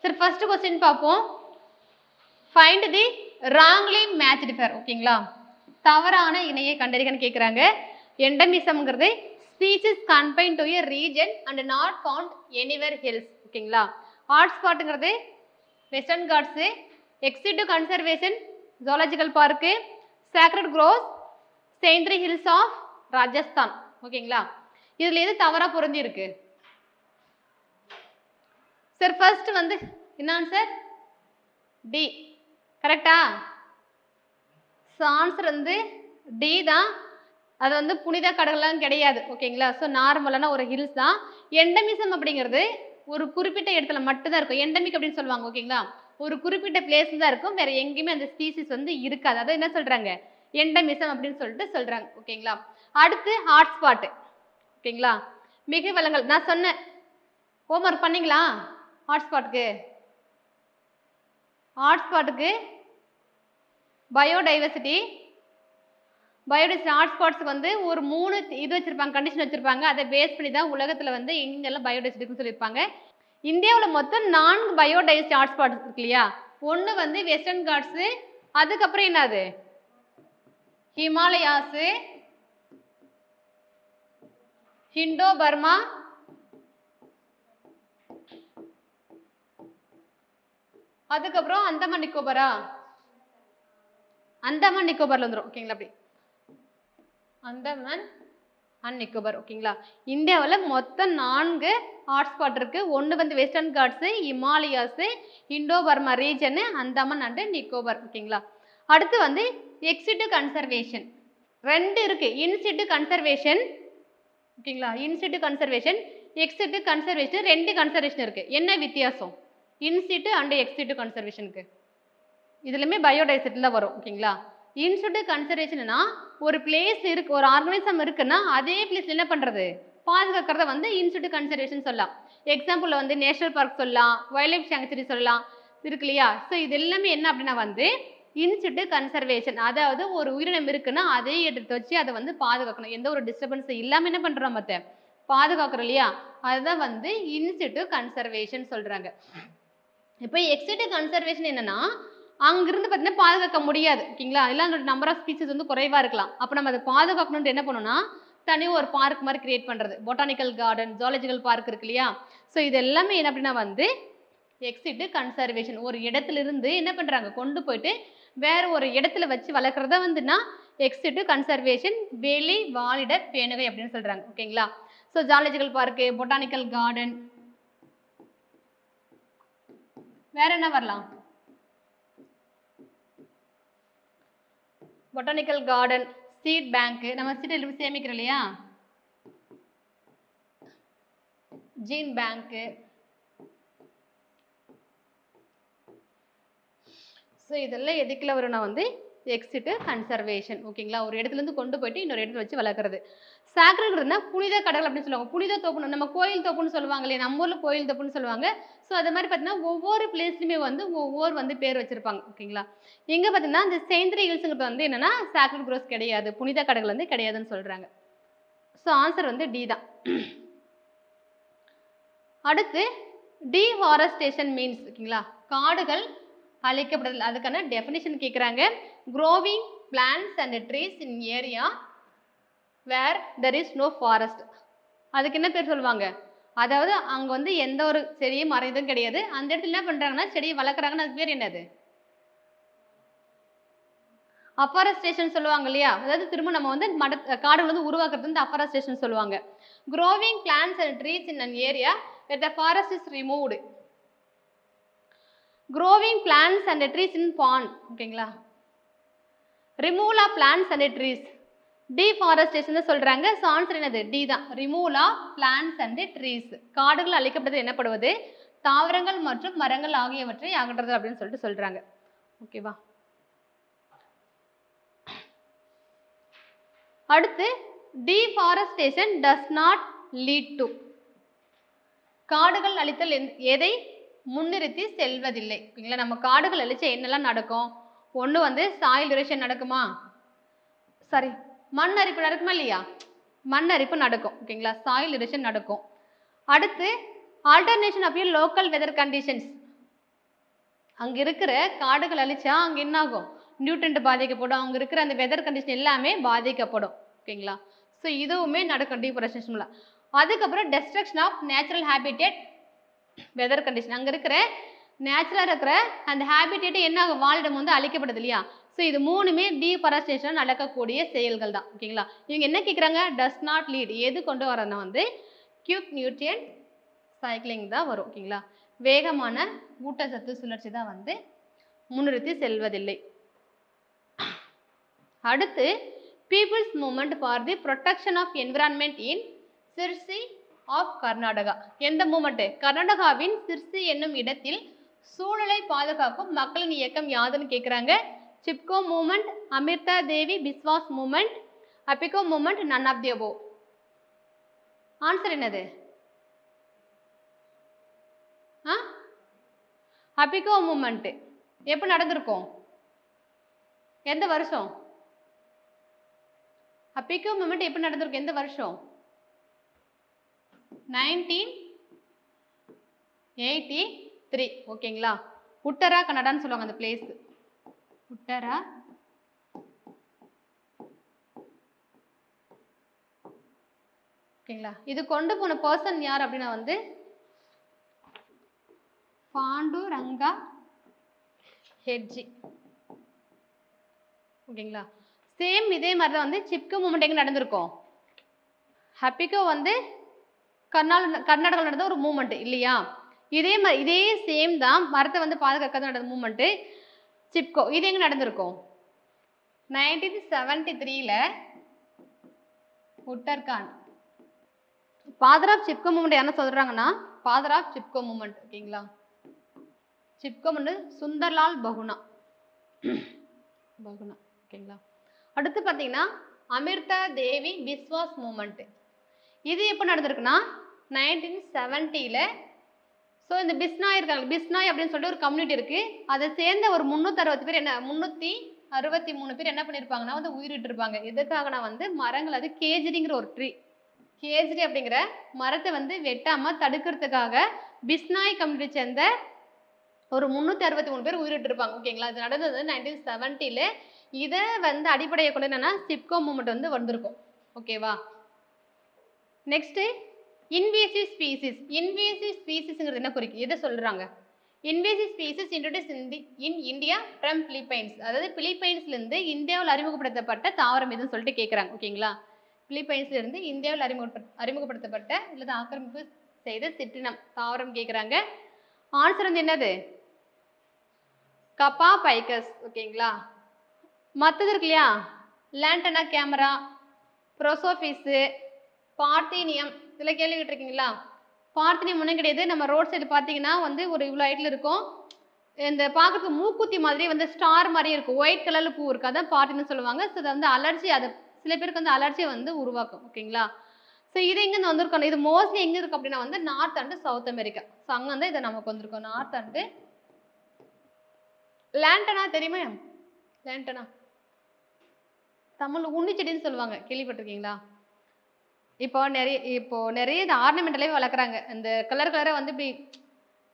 சரி first question பாப்போம். Find the wrongly matched pair. ஓகேங்களா? தவறான இணையை கண்டறியன்னு கேக்குறாங்க. எண்டமிசம்ங்கிறது species confined to a region and not found anywhere else. ஓகேங்களா? ஹாட்ஸ்பாட்ங்கிறது western Ghats, ex situ conservation zoological park, sacred groves, sentry hills of Rajasthan. ஓகேங்களா? இதுல எது தவறா பொருந்தி இருக்கு? சார் ஃபர்ஸ்ட் வந்து என்ன ஆன்சர்? டி. கரெக்டா? ஆன்சர் வந்து டி தான். அது வந்து புனித கடல்லாம் கிடையாது. ஓகேங்களா? ஸோ நார்மலான ஒரு ஹில்ஸ் தான். எண்டமிசம் அப்படிங்கிறது ஒரு குறிப்பிட்ட இடத்துல மட்டும் தான் இருக்கும். எண்டமிக் அப்படின்னு சொல்லுவாங்க. ஓகேங்களா? ஒரு குறிப்பிட்ட பிளேஸ் தான் இருக்கும். வேற எங்கேயுமே அந்த ஸ்பீசிஸ் வந்து இருக்காது. அதை என்ன சொல்றாங்க? எண்டமிசம் அப்படின்னு சொல்லிட்டு சொல்றாங்க. ஓகேங்களா? அடுத்து ஹாட்ஸ்பாட். ஓகேங்களா? மிக வளங்கள் நான் சொன்னேன். ஹோம்ஒர்க் பண்ணீங்களா? ஹாட்ஸ்பாட்டுக்கு பயோடைவர்சிட்டி ஹாட்ஸ்பாட்ஸ்க்கு வந்து ஒரு 3 இது வச்சிருப்பாங்க, கண்டிஷன் வச்சிருப்பாங்க. அதை பேஸ் பண்ணி தான் உலகத்துல வந்து எங்கெல்லாம் பயோடைவர்சிட்டின்னு சொல்லியிருப்பாங்க. இந்தியாவில் மொத்தம் 4 பயோடைவர்சிட்டி ஹாட்ஸ்பாட்ஸ் இருக்கு இல்லையா? ஒன்று வந்து வெஸ்டர்ன் காட்ஸ், அதுக்கப்புறம் என்னது ஹிமாலயாஸ், இந்தோ பர்மா, அதுக்கப்புறம் அந்தமான் நிக்கோபரா, அந்தமான் நிக்கோபர்ல வந்துடும். ஓகேங்களா? அப்படி அந்தமான் அண்ட் நிக்கோபர். ஓகேங்களா? இந்தியாவில் மொத்தம் 4 ஹாட்ஸ்பாட் இருக்கு. ஒன்று வந்து western Ghats, Himalayas, Indo Burma region, Andaman and Nicobar. ஓகேங்களா? அடுத்து வந்து எக்ஸிடிவ் கன்சர்வேஷன் 2 இருக்கு. In situ conservation. ஓகேங்களா? In situ conservation, ex situ conservation 2 conservation இருக்கு. என்ன வித்தியாசம் இன்சிட்டு அண்ட் எக்ஸிட்டு கன்சர்வேஷனுக்கு? இதுலயுமே பயோடைவர்சிட்டில வரும். ஓகேங்களா? இன்சிட்டு கன்சர்வேஷன்னா ஒரு பிளேஸ் இருக்கு, ஒரு ஆர்கனிசம் இருக்குன்னா அதே பிளேஸ்ல என்ன பண்றது? பாதுகாக்கிறத வந்து இன்சிட்டு கன்சர்வேஷன் சொல்லலாம். எக்ஸாம்பிள் வந்து நேஷனல் பார்க் சொல்லலாம், வைல்ட் லைஃப் சாங்சுரி சொல்லலாம், இருக்கு இல்லையா? ஸோ இது எல்லாமே என்ன அப்படின்னா வந்து இன்சிட்டு கன்சர்வேஷன். அதாவது ஒரு உயிரினம் இருக்குன்னா அதே இடத்தை வச்சு அதை வந்து பாதுகாக்கணும். எந்த ஒரு டிஸ்டர்பன்ஸ் இல்லாம என்ன பண்றோம் மத்த பாதுகாக்கிறோம் இல்லையா? அதுதான் வந்து இன்சிட்டு கன்சர்வேஷன் சொல்றாங்க. இப்போ எக்ஸிட்டு கன்சர்வேஷன் என்னன்னா அங்கிருந்து பார்த்தீங்கன்னா பாதுகாக்க முடியாது. ஓகேங்களா? இல்லை அதோட நம்பர் ஆஃப் ஸ்பீசிஸ் வந்து குறைவா இருக்கலாம். அப்போ நம்ம அதை பாதுகாக்கணும்னு என்ன பண்ணணும்னா தனி ஒரு பார்க் மாதிரி கிரியேட் பண்றது. பொட்டானிக்கல் கார்டன், ஜூலாஜிக்கல் பார்க் இருக்கு இல்லையா? ஸோ இது எல்லாமே என்ன அப்படின்னா வந்து எக்ஸிட்டு கன்சர்வேஷன். ஒரு இடத்துல இருந்து என்ன பண்றாங்க கொண்டு போயிட்டு வேற ஒரு இடத்துல வச்சு வளர்க்குறத வந்துன்னா எக்ஸிட்டு கன்சர்வேஷன், வெளி வாழிட பேணுகை அப்படின்னு சொல்றாங்க. ஓகேங்களா? ஸோ ஜூலாஜிக்கல் பார்க்கு, பொட்டானிக்கல் கார்டன், வேற என்ன வரலாம்? பொட்டானிக்கல் கார்டன், சீட் பேங்க், நம்ம சீட் சேமிக்கிறோம் இல்லையா? Gene bank. ஸோ இதெல்லாம் எதுக்குள்ள வரும்னா வந்து எக்ஸிட்டு கன்சர்வேஷன். ஓகேங்களா? ஒரு இடத்துல இருந்து கொண்டு போயிட்டு இன்னொரு இடத்துல வச்சு வளர்க்குறது. சாக்ரட்னா புனித கடல் அப்படின்னு சொல்லுவாங்க. புனித தோப்புன்னு நம்ம கோயில் தோப்புன்னு சொல்லுவாங்க இல்லையா? நம்ம ஊர்ல கோயில் தோப்புன்னு சொல்லுவாங்க. ஸோ அது மாதிரி பார்த்தீங்கன்னா ஒவ்வொரு பிளேஸ்லையுமே வந்து ஒவ்வொரு வந்து பேர் வச்சிருப்பாங்க. ஓகேங்களா? எங்க பார்த்தீங்கன்னா இந்த செயின்ட்ரி ஹில்ஸுங்கிறது வந்து என்னன்னா சாக்ரட் க்ரோவ்ஸ் கிடையாது, புனித கடல் வந்து கிடையாதுன்னு சொல்றாங்க. ஸோ ஆன்சர் வந்து டி தான். அடுத்து டீஃபாரஸ்டேஷன் மீன்ஸ் ஓகேங்களா காடுகள் அழிக்கப்படுதல். அதுக்கான டெஃபினிஷன் கேட்குறாங்க. growing plants and trees in area where there is no forest. அதுக்கு என்ன பேர் சொல்லுவாங்க? அதாவது அங்கே வந்து எந்த ஒரு செடியும் மரம் கிடையாது, அந்த இடத்துல என்ன பண்ணுறாங்கன்னா செடியை வளர்க்குறாங்கன்னு அது பேர் என்னது? அஃபாரஸ்டேஷன் சொல்லுவாங்க இல்லையா? அதாவது திரும்ப நம்ம வந்து காடுகள் வந்து உருவாக்குறது வந்து அஃபாரஸ்டேஷன் சொல்லுவாங்க. growing plants and trees in an area where the forest is removed. growing plants and trees in pond. ஓகேங்களா? removal of plants and trees, deforestation சொல்றாங்க. ஸோ ஆன்சர் என்னது? டி தான். removal of plants and trees. காடுகள் அழிக்கப்படுவது எனப்படுவது தாவரங்கள் மற்றும் மரங்கள் ஆகியவற்றை அகற்றுறது அப்படின்னு சொல்லிட்டு சொல்றாங்க. ஓகேவா? அடுத்து deforestation does not lead to. காடுகள் அழித்தல் எதை முன்னிறுத்தி செல்வதில்லை. ஓகேங்களா? நம்ம காடுகள் அழிச்சா என்னெல்லாம் நடக்கும்? ஒன்று வந்து சாயில் டியூரேஷன் நடக்குமா? சாரி, மண் அரிப்பு நடக்குமா இல்லையா? மண் அரிப்பு நடக்கும். ஓகேங்களா? சாயில் டியூரேஷன் நடக்கும். அடுத்து alternation of local weather conditions. அங்க இருக்கிற காடுகள் அழிச்சா அங்க என்ன ஆகும்? நியூட்ரண்ட் பாதிக்கப்படும். அங்க இருக்கிற அந்த வெதர் கண்டிஷன் எல்லாமே பாதிக்கப்படும். ஓகேங்களா? ஸோ இதுவுமே நடக்கும் டீஃபாரஸ்டேஷன்ல. அதுக்கப்புறம் destruction of natural habitat weather condition. அங்க இருக்கிற நேச்சுரலா இருக்கிற அந்த ஹேபிட்டேட் என்ன ஆகும்? வாழிடம் வந்து அழிக்கப்படுது இல்லையா? ஸோ இது 3மே டீஃபாரஸ்டேஷன் நடக்கக்கூடிய செயல்கள் தான். ஓகேங்களா? இவங்க என்ன கேட்குறாங்க? Does not lead. எது கொண்டு வரதுன்னா வந்து குயிக் நியூட்ரியன்ட் சைக்கிளிங் தான் வரும். ஓகேங்களா? வேகமான ஊட்டச்சத்து சுழற்சி தான் வந்து முன்னிறுத்தி செல்வதில்லை. அடுத்து people's movement for the protection of environment in Sirsi of Karnataka. எந்த மூமெண்ட்? கர்நாடகாவின் சிர்சி என்னும் இடத்தில் சூழலை பாதுகாக்கும் மக்களின் இயக்கம் யாதுன்னு கேட்குறாங்க. Chipko movement, Amrita Devi Biswas movement, Appiko movement, none of the above. Answer என்னது? அபிகோ மூமெண்ட் எப்போ நடந்திருக்கும்? எந்த வருஷம்? அபிகோ மூமெண்ட் எப்போ நடந்திருக்கும்? எந்த வருஷம்? 1983. ஓகேங்களா? உட்டரா கன்னடான்னு சொல்லுவாங்க அந்த பிளேஸ். உட்டரா ஓகேங்களா? இது கொண்டு போன பர்சன் யார் அப்படின்னா வந்து பாண்டுரங்கா ஹெட்ஜி. ஓகேங்களா? சேம் இதே மாதிரி தான் வந்து சிப்கோ மூமெண்ட் எங்கே நடந்திருக்கும்? ஹப்பிகோ வந்து கர்நாடகாவில் நடந்த ஒரு மூமெண்ட் இல்லையா? இதே மாதிரி இதே சேம் தான் மரத்தை வந்து பாதுகாக்க நடந்த மூமெண்ட்டு சிப்கோ. இது எங்கே நடந்திருக்கும்? 1973ல Uttarakhand. Father of Chipko movement என்ன சொல்றாங்கன்னா ஃபாதர் ஆஃப் சிப்கோ மூமெண்ட். ஓகேங்களா? சிப்கோ வந்து சுந்தர்லால் பகுனா. ஓகேங்களா? அடுத்து பார்த்தீங்கன்னா அமிர்தா தேவி பிஸ்வாஸ் மூமெண்ட். இது எப்போ நடந்திருக்குன்னா 1970ல. ஸோ இந்த பிஸ்னாய் இருக்காங்க, பிஸ்னாய் அப்படின்னு சொல்லிட்டு ஒரு கம்யூனிட்டி இருக்கு. அதை சேர்ந்த ஒரு 363 பேர் என்ன பண்ணியிருப்பாங்கன்னா வந்து உயிரிட்டு இருப்பாங்க. எதுக்காகனா வந்து மரங்கள் அது கேஜரிங்கிற ஒரு ட்ரீ, கேஜரி அப்படிங்கிற மரத்தை வந்து வெட்டாம தடுக்கிறதுக்காக பிஸ்னாய் கம்யூனிட்டி சேர்ந்த ஒரு 363 பேர் உயிரிட்டு இருப்பாங்க. ஓகேங்களா? இது நடந்தது 1970ல. இதை வந்து அடிப்படையை கொண்டு என்னன்னா சிப்கோ மூமெண்ட் வந்து வந்திருக்கும். ஓகேவா? Next invasive species. இன்வேசிவ் ஸ்பீசிஸ்ங்கிறது என்ன குறிக்கும்? எதை சொல்றாங்க? Invasive species introduce in India from Philippines. அதாவது பிலிப்பைன்ஸ்லேருந்து இந்தியாவில் அறிமுகப்படுத்தப்பட்ட தாவரம் எதுன்னு சொல்லிட்டு கேட்குறாங்க. ஓகேங்களா? பிலிப்பைன்ஸ்லேருந்து இந்தியாவில் அறிமுகப்படுத்தப்பட்ட அல்லது ஆக்கிரமிப்பு செய்த சிற்றினம் தாவரம் கேட்குறாங்க. ஆன்சர் வந்து என்னது? கப்பா பைக்கஸ். ஓகேங்களா? மற்றது இருக்கு இல்லையா? Lantana camara, prosopis, parthenium. இதில் கேள்விப்பட்டிருக்கீங்களா? பார்த்தீனியம் ஒன்றும் கிடையாது. நம்ம ரோட் சைடு பார்த்தீங்கன்னா வந்து ஒரு இவ்வளோ ஹைட்டில் இருக்கும். இந்த பார்க்குறதுக்கு மூக்குத்தி மாதிரி வந்து ஸ்டார் மாதிரி இருக்கும். ஒயிட் கலரில் பூ இருக்குது. அதான் பார்த்தீன்னு சொல்லுவாங்க. ஸோ அதை வந்து அலர்ஜி, அதை சில பேருக்கு வந்து அலர்ஜியை வந்து உருவாக்கும். ஓகேங்களா? ஸோ இது எங்கேருந்து வந்திருக்கணும்? இது மோஸ்ட்லி எங்கே இருக்குது அப்படின்னா வந்து north and south America. So அங்கே வந்து இதை நமக்கு வந்திருக்கோம். North and. லேண்டனா தெரியுமா? லேண்டனா தமிழ் உன்னிச்செடின்னு சொல்லுவாங்க. கேள்விப்பட்டிருக்கீங்களா? இப்போ நிறைய இது ஆர்னமெண்டலே வளர்க்குறாங்க. இந்த கலர் கலராக வந்து இப்படி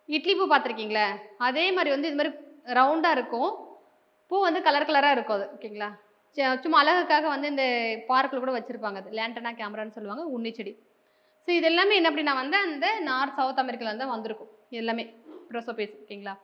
இட்லி பூ பார்த்துருக்கீங்களா? அதே மாதிரி வந்து இது மாதிரி ரவுண்டாக இருக்கும். பூ வந்து கலர் கலராக இருக்கும் அது. ஓகேங்களா? சும்மா அழகுக்காக வந்து இந்த பார்க்கில் கூட வச்சுருப்பாங்க. அது லேண்டனா கேமரான்னு சொல்லுவாங்க, உன்னிச்செடி. ஸோ இது எல்லாமே என்ன அப்படின்னா வந்து அந்த நார்த் சவுத் அமெரிக்காவில் தான் வந்திருக்கும். எல்லாமே ப்ரோசோபேஸ். ஓகேங்களா?